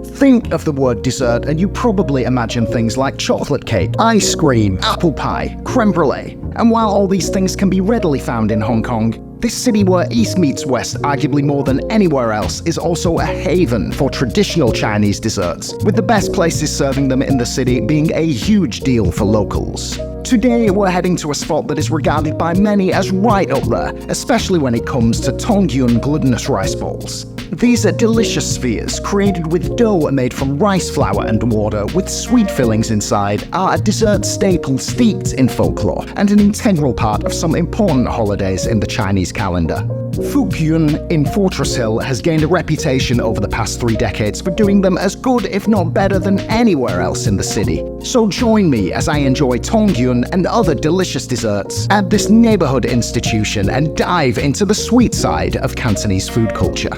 Think of the word dessert and you probably imagine things like chocolate cake, ice cream, apple pie, creme brulee. And while all these things can be readily found in Hong Kong, this city where East meets West arguably more than anywhere else is also a haven for traditional Chinese desserts, with the best places serving them in the city being a huge deal for locals. Today we're heading to a spot that is regarded by many as right up there, especially when it comes to tangyan glutinous rice balls. These are delicious spheres created with dough made from rice flour and water with sweet fillings inside, are a dessert staple steeped in folklore and an integral part of some important holidays in the Chinese calendar. Fook Yuen in Fortress Hill has gained a reputation over the past 3 decades for doing them as good if not better than anywhere else in the city. So join me as I enjoy tangyan and other delicious desserts at this neighborhood institution and dive into the sweet side of Cantonese food culture.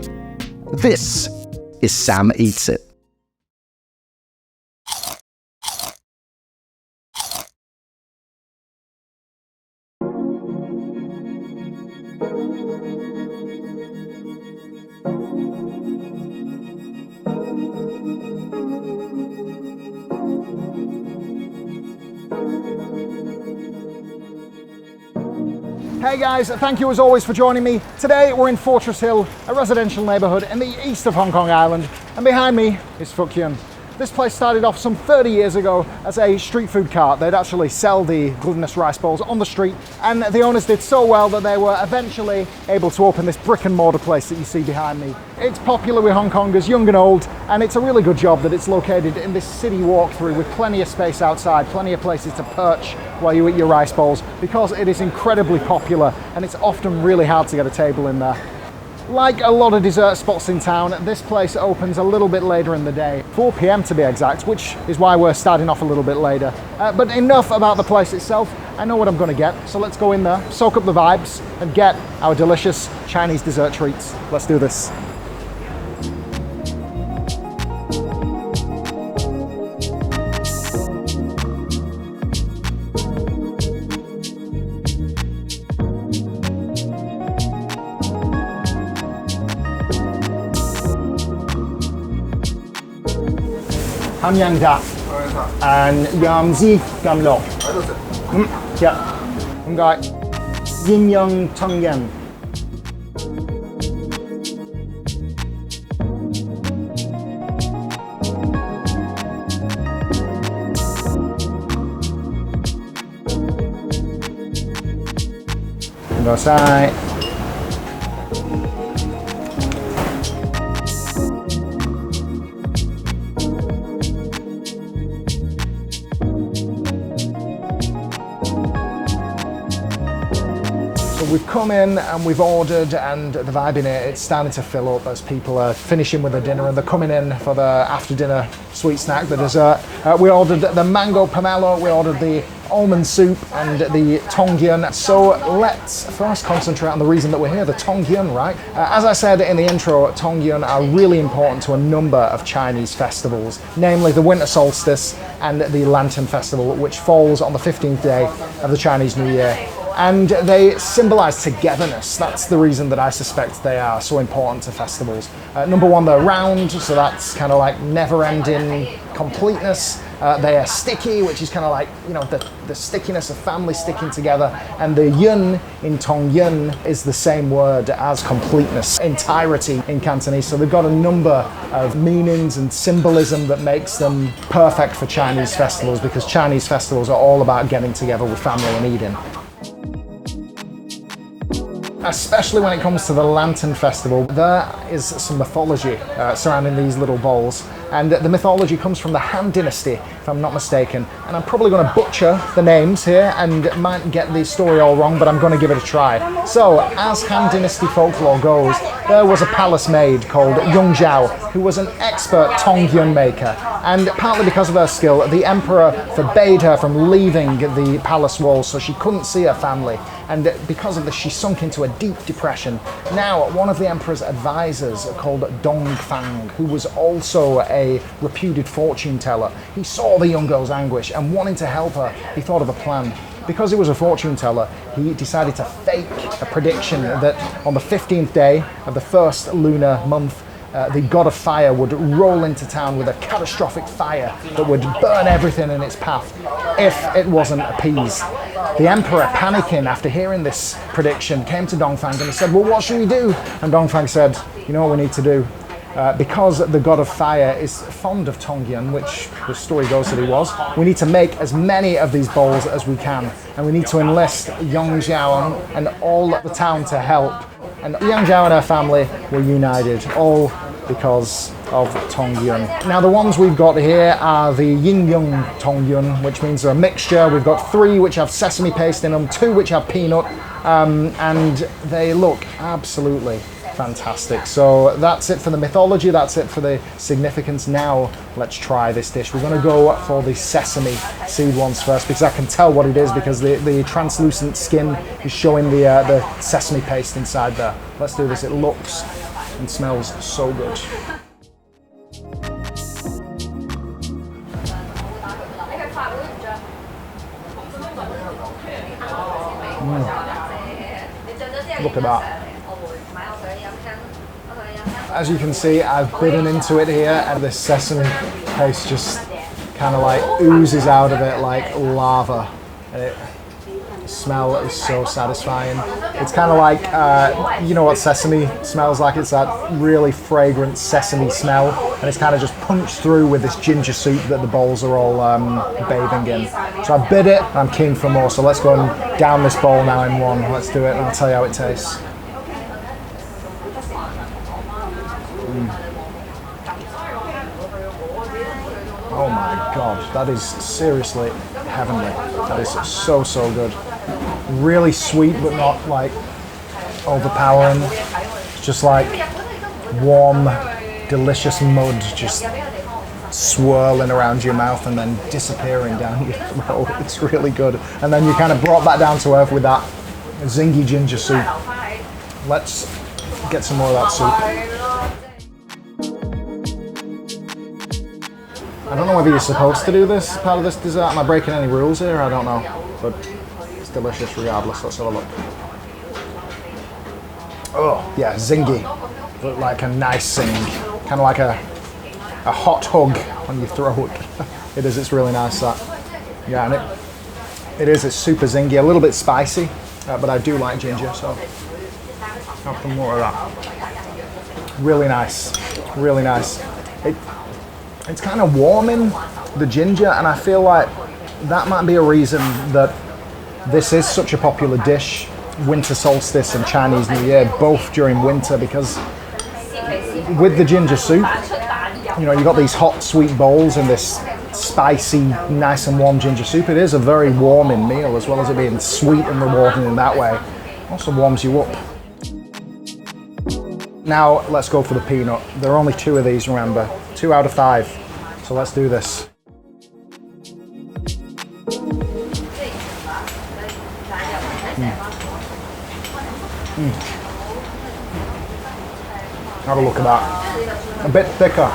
This is Sam Eats It. Hey guys, thank you as always for joining me. Today we're in Fortress Hill, a residential neighbourhood in the east of Hong Kong Island, and behind me is Fook Yuen. This place started off some 30 years ago as a street food cart. They'd actually sell the glutinous rice balls on the street, and the owners did so well that they were eventually able to open this brick and mortar place that you see behind me. It's popular with Hong Kongers, young and old, and it's a really good job that it's located in this city walkthrough with plenty of space outside, plenty of places to perch while you eat your rice balls, because it is incredibly popular and it's often really hard to get a table in there. Like a lot of dessert spots in town, this place opens a little bit later in the day, 4 p.m. to be exact, which is why we're starting off a little bit later. But enough about the place itself. I know what I'm going to get, so let's go in there, soak up the vibes, and get our delicious Chinese dessert treats. Let's do this. Tangyan da and yam zi yam lo. Yeah. Okay. Yin yang tangyan. Go side. We've come in and we've ordered, and the vibe in it's starting to fill up as people are finishing with their dinner and they're coming in for the after dinner sweet snack, the dessert. We ordered the mango pomelo, we ordered the almond soup and the tangyan. So let's first concentrate on the reason that we're here, the tangyan, right? As I said in the intro, tangyan are really important to a number of Chinese festivals, namely the winter solstice and the Lantern Festival, which falls on the 15th day of the Chinese New Year. And they symbolize togetherness. That's the reason that I suspect they are so important to festivals. Number one, they're round, so that's kind of like never-ending completeness. They are sticky, which is kind of like, you know, the stickiness of family sticking together. And the yun in tangyan is the same word as completeness, entirety in Cantonese. So they've got a number of meanings and symbolism that makes them perfect for Chinese festivals, because Chinese festivals are all about getting together with family and eating. Especially when it comes to the Lantern Festival, there is some mythology surrounding these little bowls. And the mythology comes from the Han Dynasty, if I'm not mistaken. And I'm probably going to butcher the names here and might get the story all wrong, but I'm going to give it a try. So, as Han Dynasty folklore goes, there was a palace maid called Yung Zhao, who was an expert tangyan maker. And partly because of her skill, the emperor forbade her from leaving the palace walls, so she couldn't see her family. And because of this, she sunk into a deep depression. Now, one of the emperor's advisors, called Dong Fang, who was also a reputed fortune teller, he saw the young girl's anguish, and wanting to help her, he thought of a plan. Because he was a fortune teller, he decided to fake a prediction that on the 15th day of the first lunar month, the god of fire would roll into town with a catastrophic fire that would burn everything in its path if it wasn't appeased. The emperor, panicking after hearing this prediction, came to Dongfang and he said, well, what should we do? And Dongfang said, you know what we need to do? Because the god of fire is fond of tangyan, which the story goes that he was, we need to make as many of these bowls as we can. And we need to enlist Yang Zhao and all the town to help. And Yang Zhao and her family were united, all because of tangyan. Now the ones we've got here are the yin yung tangyan, which means they're a mixture. We've got 3 which have sesame paste in them, 2 which have peanut, and they look absolutely fantastic. So that's it for the mythology, that's it for the significance. Now let's try this dish. We're going to go for the sesame seed ones first because I can tell what it is because the translucent skin is showing the sesame paste inside there. Let's do this. It looks and smells so good. Look at that. As you can see, I've bitten into it here and the sesame paste just kind of like oozes out of it like lava. The smell is so satisfying. It's kind of like, you know what sesame smells like? It's that really fragrant sesame smell, and it's kind of just punched through with this ginger soup that the bowls are all bathing in. So I bit it, I'm keen for more, so let's go and down this bowl now in one. Let's do it and I'll tell you how it tastes. Oh my god, that is seriously heavenly. That is so, so good. Really sweet, but not like overpowering. It's just like warm, delicious mud just swirling around your mouth and then disappearing down your throat. It's really good. And then you kind of brought that down to earth with that zingy ginger soup. Let's get some more of that soup. I don't know whether you're supposed to do this part of this dessert. Am I breaking any rules here? I don't know. But it's delicious regardless. Let's have a look. Oh, yeah, zingy. Look like a nice zing. Kind of like a hot hug on your throat. It is, it's really nice that. Yeah, and it's super zingy. A little bit spicy, but I do like ginger, so have some more of that. Really nice, really nice. It's kind of warming, the ginger, and I feel like that might be a reason that this is such a popular dish, winter solstice and Chinese New Year, both during winter, because with the ginger soup, you know, you've got these hot, sweet bowls and this spicy, nice and warm ginger soup. It is a very warming meal, as well as it being sweet and rewarding in that way. It also warms you up. Now let's go for the peanut. There are only 2 of these, remember. 2 out of 5. So let's do this. Have a look at that. A bit thicker.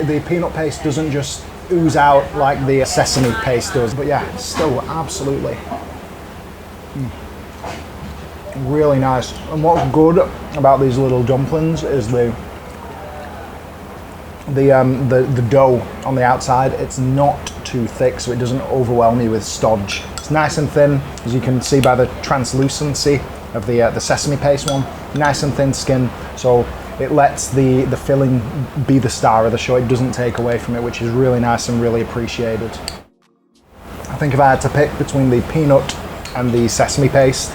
The peanut paste doesn't just ooze out like the sesame paste does, but yeah, it's still absolutely really nice. And what's good about these little dumplings is the dough on the outside. It's not too thick, so it doesn't overwhelm you with stodge. It's nice and thin, as you can see by the translucency of the sesame paste one. Nice and thin skin, so it lets the filling be the star of the show. It doesn't take away from it, which is really nice and really appreciated. I think if I had to pick between the peanut and the sesame paste,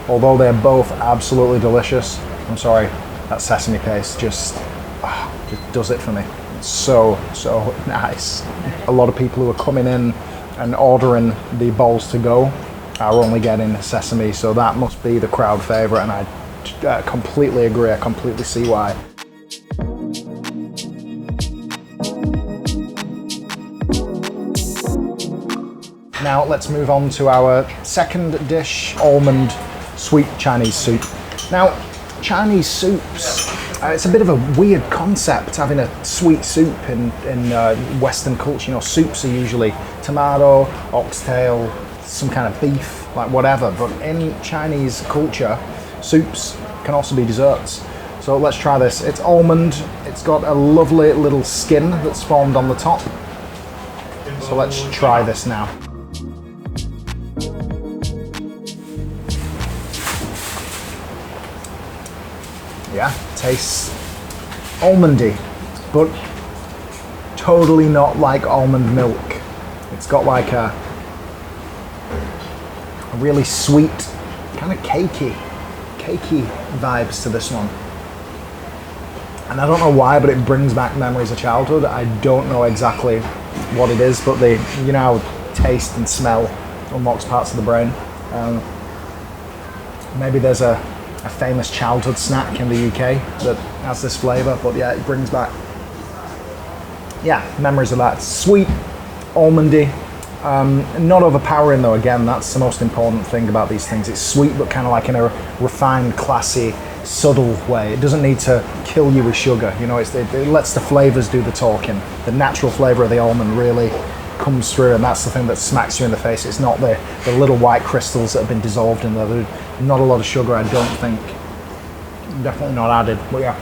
although they're both absolutely delicious, I'm sorry, that sesame paste just does it for me. It's so, so nice. A lot of people who are coming in and ordering the bowls to go are only getting sesame, so that must be the crowd favorite, and I completely agree. I completely see why. Now let's move on to our second dish, almond sweet Chinese soup. Now, Chinese soups, it's a bit of a weird concept having a sweet soup in Western culture. You know, soups are usually tomato, oxtail, some kind of beef, like whatever. But in Chinese culture, soups can also be desserts. So let's try this. It's almond. It's got a lovely little skin that's formed on the top. So let's try this now. Yeah, tastes almondy, but totally not like almond milk. It's got like a really sweet, kind of cakey vibes to this one. And I don't know why, but it brings back memories of childhood. I don't know exactly what it is, but you know how taste and smell unlocks parts of the brain. Maybe there's a famous childhood snack in the UK that has this flavour, but yeah, it brings back, yeah, memories of that. It's sweet, almondy, not overpowering though. Again, that's the most important thing about these things. It's sweet, but kind of like in a refined, classy, subtle way. It doesn't need to kill you with sugar. You know, it lets the flavours do the talking. The natural flavour of the almond really comes through, and that's the thing that smacks you in the face. It's not the little white crystals that have been dissolved in there. There's not a lot of sugar, I don't think. Definitely not added, but yeah,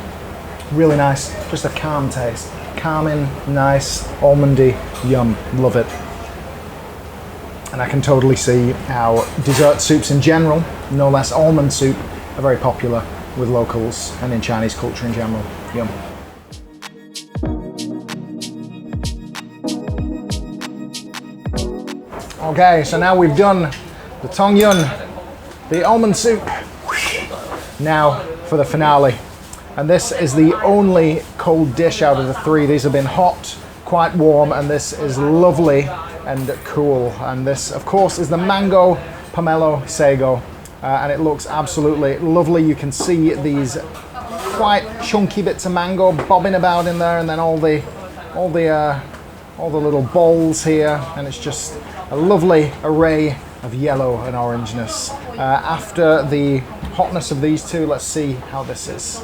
really nice. Just a calm taste. Calming, nice, almondy, yum, love it. And I can totally see how dessert soups in general, no less almond soup, are very popular with locals and in Chinese culture in general. Yum. Okay, so now we've done the tangyan, the almond soup. Now for the finale. And this is the only cold dish out of the three. These have been hot, quite warm, and this is lovely and cool. And this, of course, is the mango pomelo sago. And it looks absolutely lovely. You can see these quite chunky bits of mango bobbing about in there, and then all the little balls here, and it's just a lovely array of yellow and orangeness. After the hotness of these two, let's see how this is.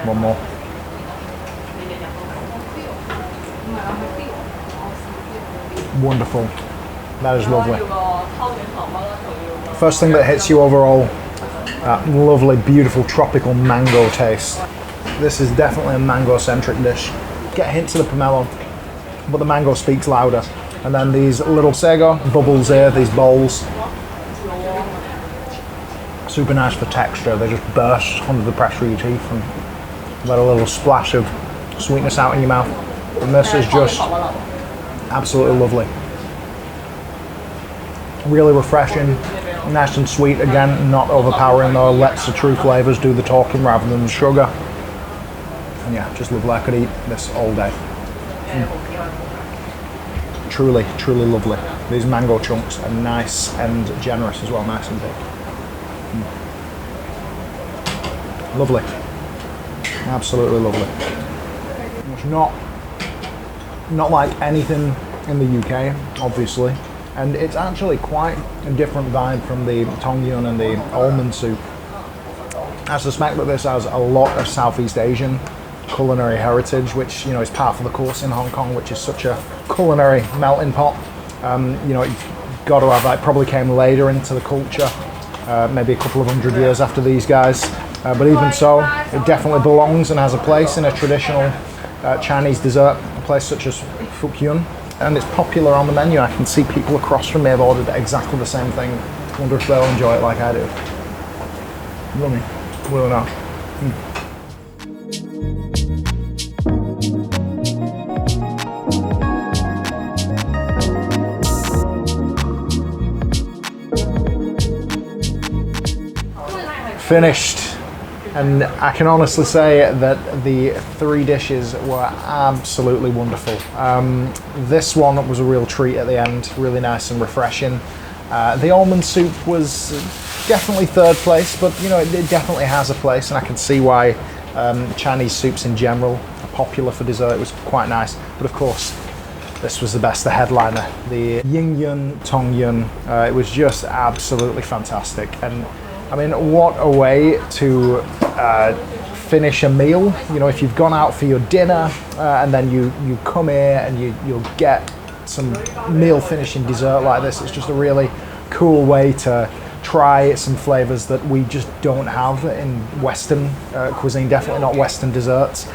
One more. Wonderful. That is lovely. First thing that hits you overall, that lovely, beautiful, tropical mango taste. This is definitely a mango-centric dish. Get hints of the pomelo, but the mango speaks louder. And then these little sago bubbles here, these bowls. Super nice for texture. They just burst under the pressure of your teeth and let a little splash of sweetness out in your mouth. And this is just absolutely lovely. Really refreshing, nice and sweet again, not overpowering though, lets the true flavours do the talking rather than the sugar. And yeah, just lovely. I could eat this all day. Truly, truly lovely. These mango chunks are nice and generous as well, nice and big. Lovely. Absolutely lovely. It's not like anything in the UK, obviously, and it's actually quite a different vibe from the tangyan and the almond soup. I suspect that this has a lot of Southeast Asian culinary heritage, which, you know, is part of the course in Hong Kong, which is such a culinary melting pot. You know, you've got to have that. Probably came later into the culture, maybe a couple of hundred years after these guys. But even so, it definitely belongs and has a place in a traditional Chinese dessert, a place such as Fook Yuen. And it's popular on the menu. I can see people across from me have ordered exactly the same thing. Wonder if they'll enjoy it like I do. Yummy. Really nice. Finished. And I can honestly say that the three dishes were absolutely wonderful. This one was a real treat at the end, really nice and refreshing. The almond soup was definitely third place, but you know, it definitely has a place, and I can see why Chinese soups in general are popular for dessert. It was quite nice, but of course, this was the best, the headliner, the Ying-Yun Tong-Yun. It was just absolutely fantastic. And I mean, what a way to finish a meal. You know, if you've gone out for your dinner and then you come here and you'll get some meal finishing dessert like this, it's just a really cool way to try some flavors that we just don't have in Western cuisine, definitely not Western desserts,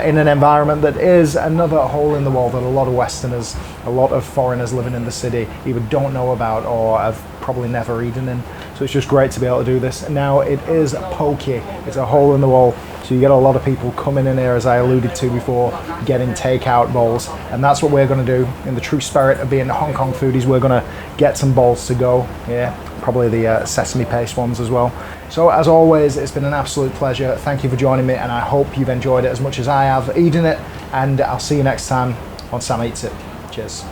in an environment that is another hole in the wall that a lot of Westerners, a lot of foreigners living in the city either don't know about or have probably never eaten in. So it's just great to be able to do this. Now it is pokey, it's a hole in the wall, so you get a lot of people coming in here, as I alluded to before, getting takeout bowls, and that's what we're going to do in the true spirit of being Hong Kong foodies. We're going to get some bowls to go, yeah, probably the sesame paste ones as well. So as always, it's been an absolute pleasure. Thank you for joining me, and I hope you've enjoyed it as much as I have eating it, and I'll see you next time on Sam Eats It. Cheers.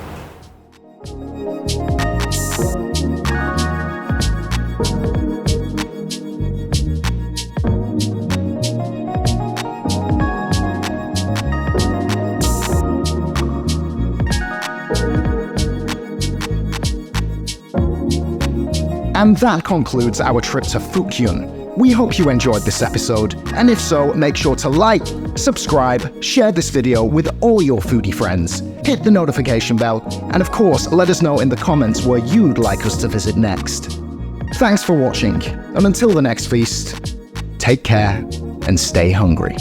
And that concludes our trip to Fook Yuen. We hope you enjoyed this episode, and if so, make sure to like, subscribe, share this video with all your foodie friends, hit the notification bell, and of course, let us know in the comments where you'd like us to visit next. Thanks for watching, and until the next feast, take care and stay hungry.